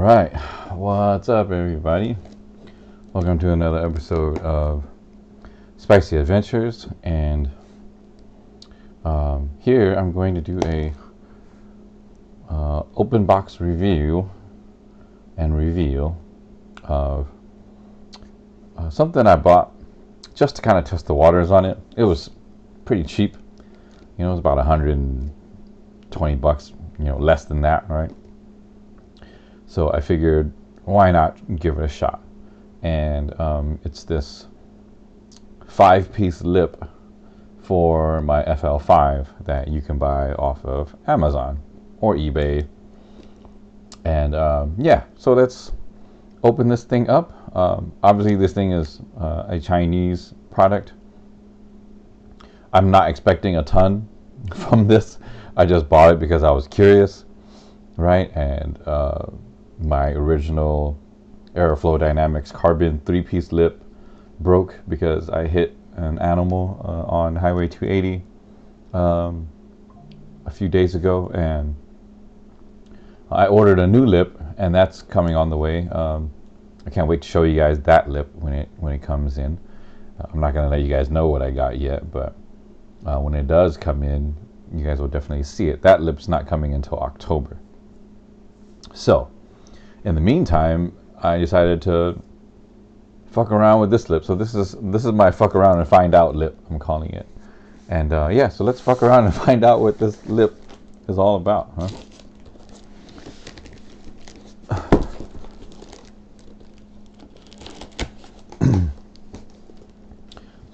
right, what's up, everybody? Welcome to another episode of Spicy Adventures, and here I'm going to do a open box review and reveal of something I bought just to kind of test the waters on it. It was pretty cheap, it was about $120, less than that, right? So I figured, why not give it a shot? And it's this 5-piece lip for my FL5 that you can buy off of Amazon or eBay. And yeah, so let's open this thing up. Obviously, this thing is a Chinese product. I'm not expecting a ton from this. I just bought it because I was curious, right? And my original Aeroflow Dynamics carbon 3-piece lip broke because I hit an animal on Highway 280 a few days ago, and I ordered a new lip, and that's coming on the way. I can't wait to show you guys that lip when it comes in. I'm not gonna let you guys know what I got yet, but when it does come in, you guys will definitely see it. That lip's not coming until October. So in the meantime, I decided to fuck around with this lip. So this is my fuck around and find out lip, I'm calling it. And yeah, so let's fuck around and find out what this lip is all about, huh?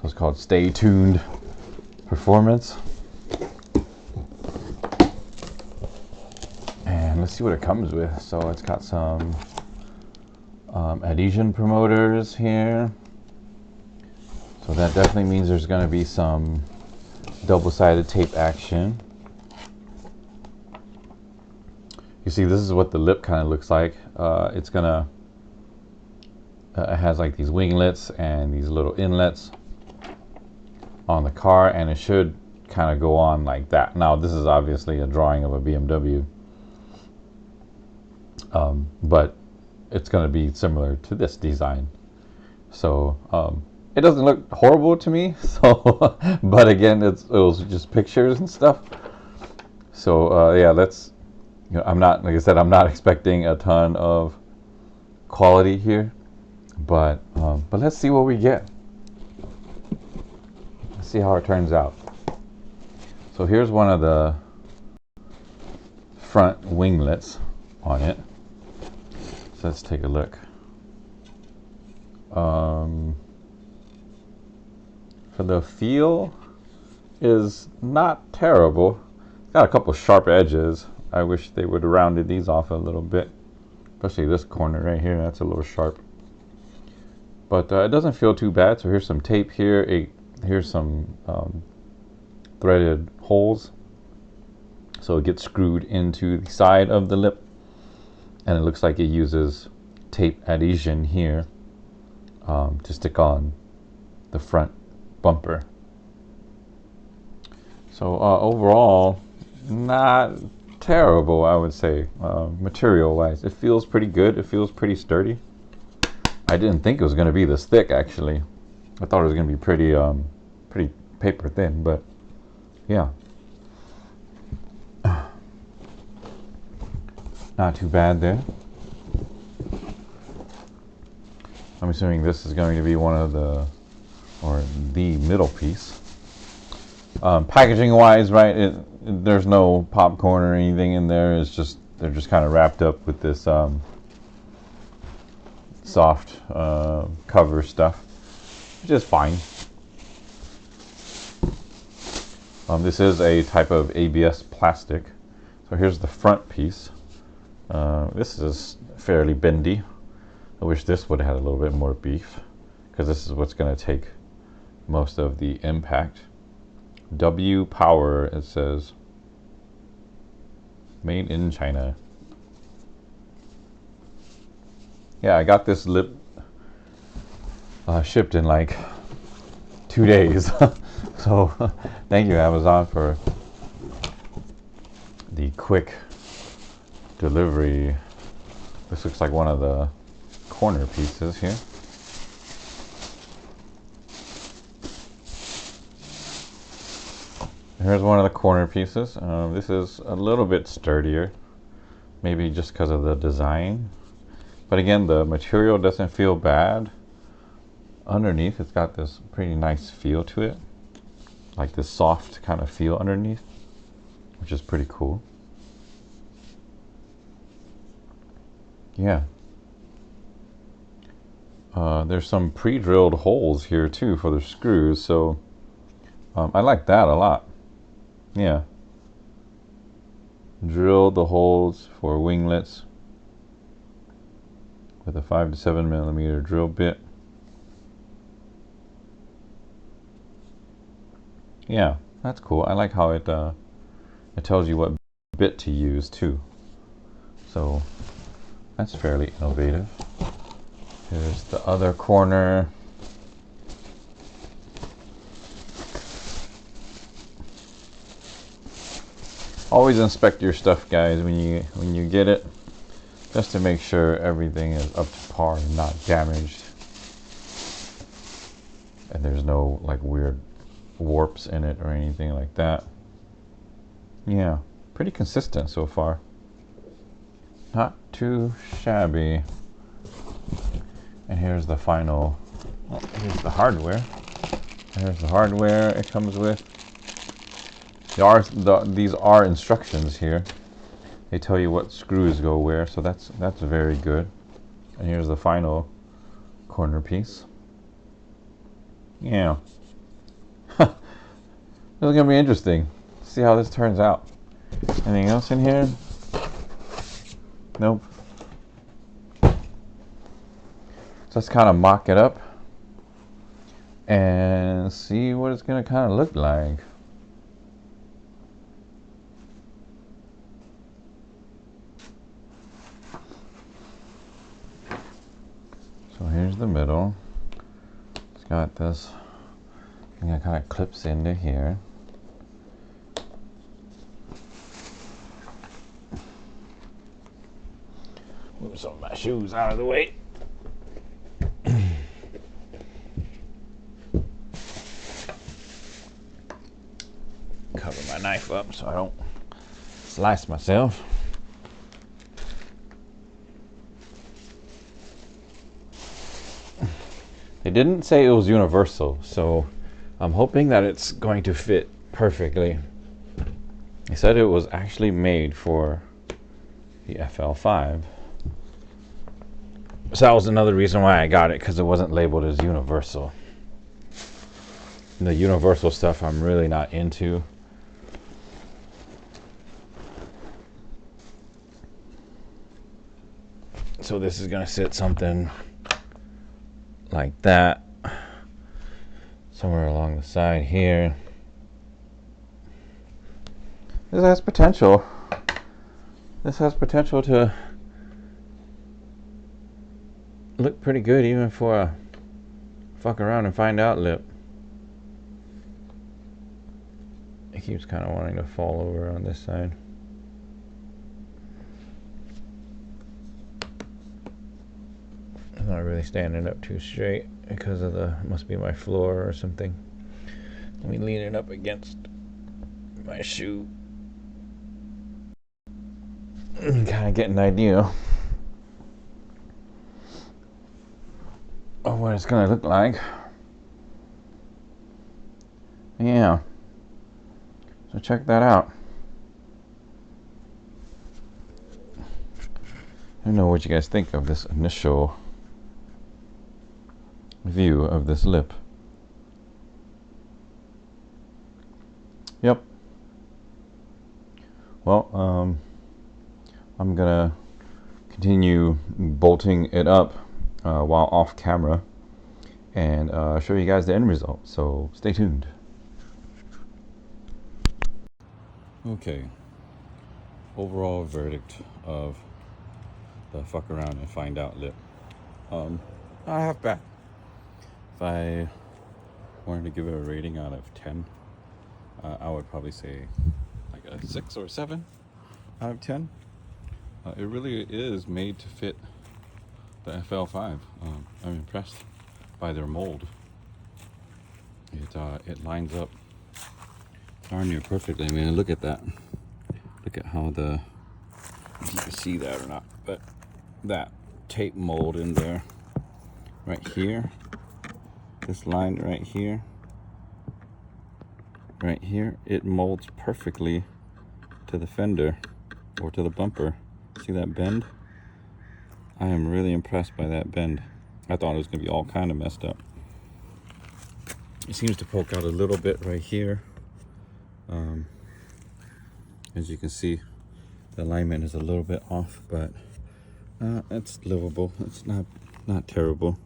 So it's called Stay Tuned Performance. And let's see what it comes with. So it's got some adhesion promoters here. So that definitely means there's going to be some double-sided tape action. You see, this is what the lip kind of looks like. It's gonna it has like these winglets and these little inlets on the car, and it should kind of go on like that. Now, this is obviously a drawing of a BMW, but it's going to be similar to this design. So it doesn't look horrible to me. So, but again, it was just pictures and stuff. So yeah, let's. I'm not, like I said, I'm not expecting a ton of quality here, but let's see what we get. Let's see how it turns out. So here's one of the front winglets on it. So let's take a look. For the feel is not terrible. It's got a couple sharp edges. I wish they would have rounded these off a little bit, especially this corner right here. That's a little sharp, but it doesn't feel too bad. So here's some tape here. Here's some threaded holes, so it gets screwed into the side of the lip, and it looks like it uses tape adhesion here to stick on the front bumper. So overall, not terrible, I would say. Material wise, it feels pretty good. It feels pretty sturdy. I didn't think it was going to be this thick, actually. I thought it was going to be pretty paper thin, but yeah, not too bad there. I'm assuming this is going to be one of the middle piece. Packaging wise, right, there's no popcorn or anything in there. It's just, they're just kind of wrapped up with this soft cover stuff, which is fine. This is a type of ABS plastic. So here's the front piece. This is fairly bendy. I wish this would have had a little bit more beef, because this is what's going to take most of the impact. W Power, it says, made in China. Yeah, I got this lip shipped in like 2 days. So thank you, Amazon, for the quick delivery This looks like one of the corner pieces here. Here's one of the corner pieces. This is a little bit sturdier, maybe just because of the design. But again, the material doesn't feel bad. Underneath, it's got this pretty nice feel to it, like this soft kind of feel underneath, which is pretty cool. Yeah. There's some pre-drilled holes here too for the screws, so I like that a lot. Yeah. Drilled the holes for winglets with a 5 to 7 millimeter drill bit. Yeah, that's cool. I like how it tells you what bit to use too. So that's fairly innovative. Here's the other corner. Always inspect your stuff, guys, when you get it, just to make sure everything is up to par and not damaged, and there's no like weird warps in it or anything like that. Yeah, pretty consistent so far. Not too shabby. And here's the final. Oh, here's the hardware. Here's the hardware it comes with. These are instructions here. They tell you what screws go where, so that's very good. And here's the final corner piece. Yeah. This is gonna be interesting. See how this turns out. Anything else in here? Nope. So let's kind of mock it up and see what it's gonna kind of look like. So here's the middle. It's got this thing that kind of clips into here. Move some of my shoes out of the way. Cover my knife up so I don't slice myself. They didn't say it was universal, so I'm hoping that it's going to fit perfectly. They said it was actually made for the FL5. So that was another reason why I got it, because it wasn't labeled as universal. The universal stuff I'm really not into. So this is going to sit something like that, somewhere along the side here. This has potential. This has potential to look pretty good even for a fuck around and find out lip. It keeps kind of wanting to fall over on this side. It's not really standing up too straight because of the, must be my floor or something. Let me lean it up against my shoe. Kind of get an idea of what it's going to look like. Yeah. So check that out. I don't know what you guys think of this initial view of this lip. Yep. Well, I'm gonna continue bolting it up while off camera and show you guys the end result. So stay tuned. Okay. Overall verdict of the fuck around and find out lip. I have bad. If I wanted to give it a rating out of 10, I would probably say like a 6 or 7 out of 10. It really is made to fit the FL5. I'm impressed by their mold. It lines up darn near perfectly. I mean, look at that. Look at how if you can see that or not, but that tape mold in there, right here, this line right here, it molds perfectly to the fender or to the bumper. See that bend? I am really impressed by that bend. I thought it was going to be all kind of messed up. It seems to poke out a little bit right here. As you can see, the alignment is a little bit off, but it's livable. It's not terrible.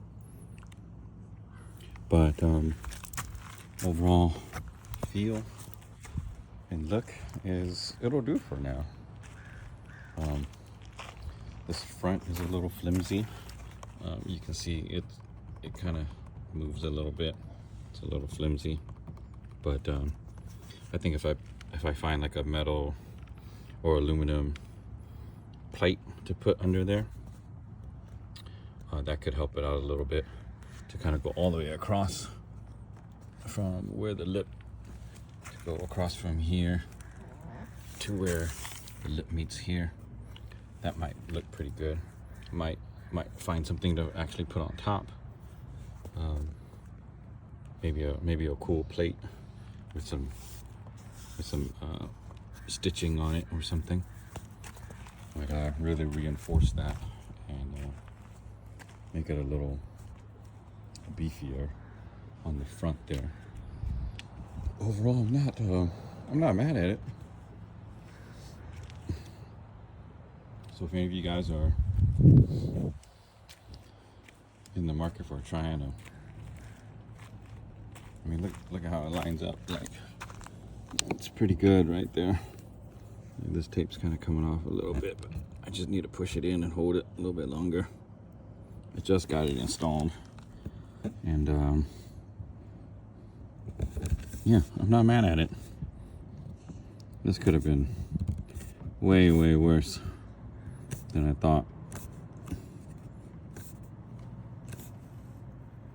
But overall feel and look it'll do for now. This front is a little flimsy. You can see it kind of moves a little bit. It's a little flimsy, but I think if I find like a metal or aluminum plate to put under there, that could help it out a little bit to kind of go all the way across from where the lip, to go across from here to where the lip meets here. That might look pretty good. Might find something to actually put on top. Maybe a cool plate with some stitching on it or something. Like really reinforce that and make it a little beefier on the front there. Overall, I'm not mad at it. So if any of you guys are in the market for trying to, I mean, look at how it lines up. Like, it's pretty good right there. And this tape's kind of coming off a little bit, but I just need to push it in and hold it a little bit longer. I just got it installed, and yeah, I'm not mad at it. This could have been way worse than I thought.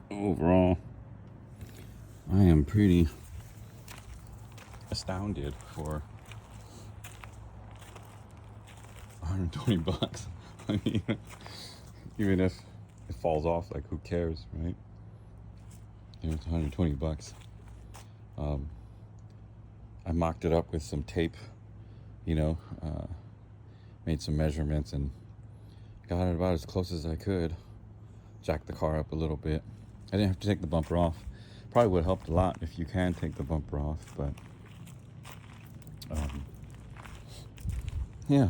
Overall, I am pretty astounded for 120 bucks. I mean, even if it falls off, like, who cares, right? You know, it's 120 bucks. I mocked it up with some tape, you know, made some measurements and got it about as close as I could. Jacked the car up a little bit. I didn't have to take the bumper off. Probably would have helped a lot if you can take the bumper off, but yeah.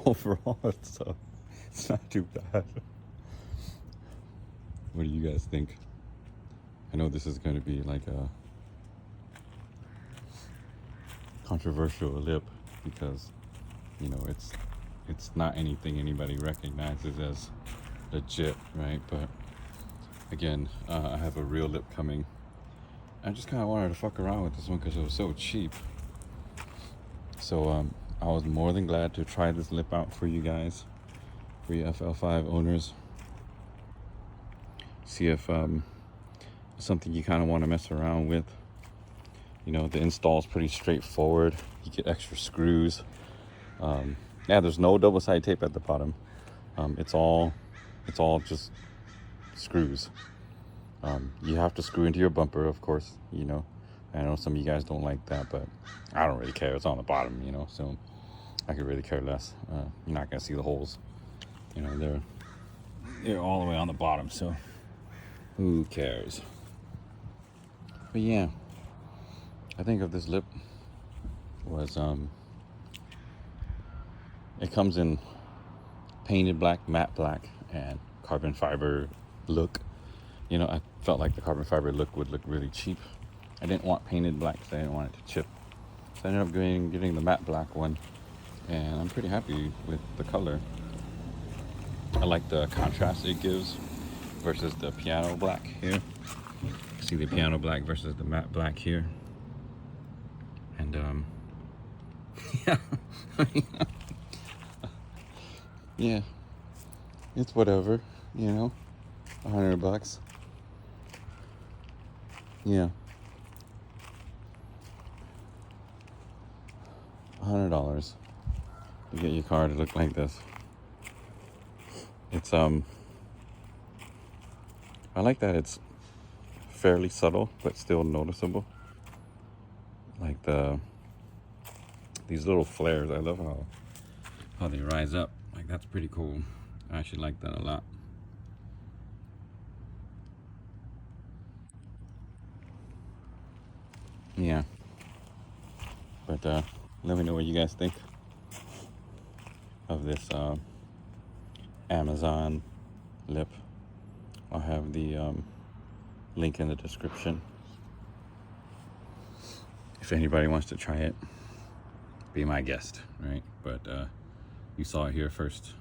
Overall, it's not too bad. What do you guys think? I know this is going to be like a controversial lip because, you know, it's not anything anybody recognizes as legit, right? But again, I have a real lip coming. I just kind of wanted to fuck around with this one because it was so cheap. So I was more than glad to try this lip out for you guys, for you FL5 owners. See if something you kind of want to mess around with. You know, the install is pretty straightforward. You get extra screws. Yeah, there's no double side tape at the bottom. It's all just screws. You have to screw into your bumper, of course. You know, I know some of you guys don't like that, but I don't really care. It's on the bottom, you know, so I could really care less. You're not gonna see the holes. You know, they're all the way on the bottom, so who cares? But yeah, I think of this lip was it comes in painted black, matte black, and carbon fiber look. You know, I felt like the carbon fiber look would look really cheap. I didn't want painted black because I didn't want it to chip. So I ended up getting the matte black one, and I'm pretty happy with the color. I like the contrast it gives versus the piano black here. See the piano black versus the matte black here. And yeah, yeah, it's whatever, you know, $100. Yeah, $100 to get your car to look like this. It's I like that it's fairly subtle but still noticeable. Like these little flares. I love how they rise up. Like, that's pretty cool. I actually like that a lot. Yeah. But let me know what you guys think of this Amazon lip. I'll have the link in the description. If anybody wants to try it, be my guest, right? But you saw it here first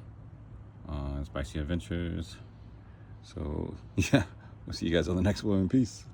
on Spicy Adventures. So yeah, we'll see you guys on the next one. Peace.